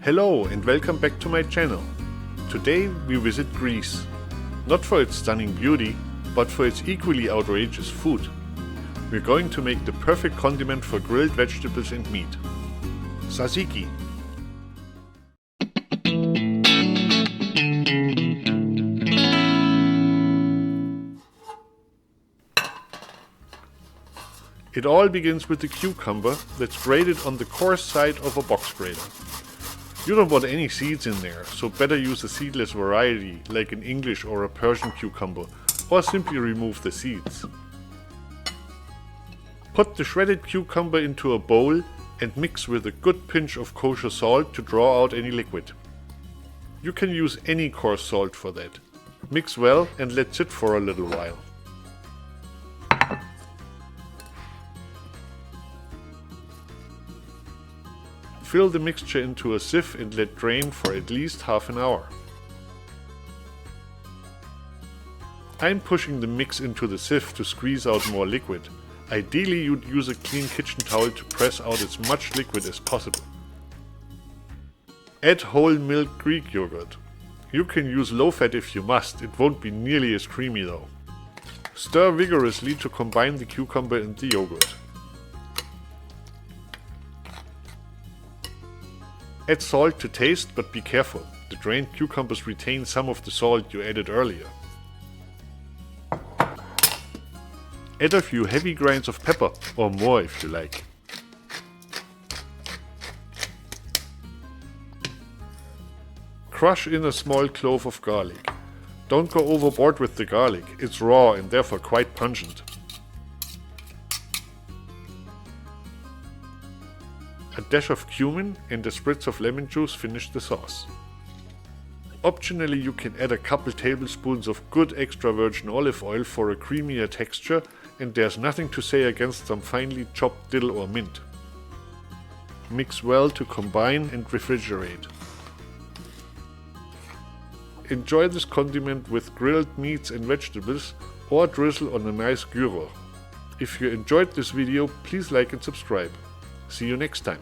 Hello and welcome back to my channel. Today we visit Greece. Not for its stunning beauty, but for its equally outrageous food. We're going to make the perfect condiment for grilled vegetables and meat. Tzatziki. It all begins with the cucumber that's grated on the coarse side of a box grater. You don't want any seeds in there, so better use a seedless variety like an English or a Persian cucumber, or simply remove the seeds. Put the shredded cucumber into a bowl and mix with a good pinch of kosher salt to draw out any liquid. You can use any coarse salt for that. Mix well and let sit for a little while. Fill the mixture into a sieve and let drain for at least half an hour. I'm pushing the mix into the sieve to squeeze out more liquid. Ideally, you'd use a clean kitchen towel to press out as much liquid as possible. Add whole milk Greek yogurt. You can use low-fat if you must, it won't be nearly as creamy though. Stir vigorously to combine the cucumber and the yogurt. Add salt to taste, but be careful. The drained cucumbers retain some of the salt you added earlier. Add a few heavy grinds of pepper, or more if you like. Crush in a small clove of garlic. Don't go overboard with the garlic, it's raw and therefore quite pungent. A dash of cumin and a spritz of lemon juice finish the sauce. Optionally, you can add a couple tablespoons of good extra virgin olive oil for a creamier texture, and there's nothing to say against some finely chopped dill or mint. Mix well to combine and refrigerate. Enjoy this condiment with grilled meats and vegetables or drizzle on a nice gyro. If you enjoyed this video, please like and subscribe. See you next time.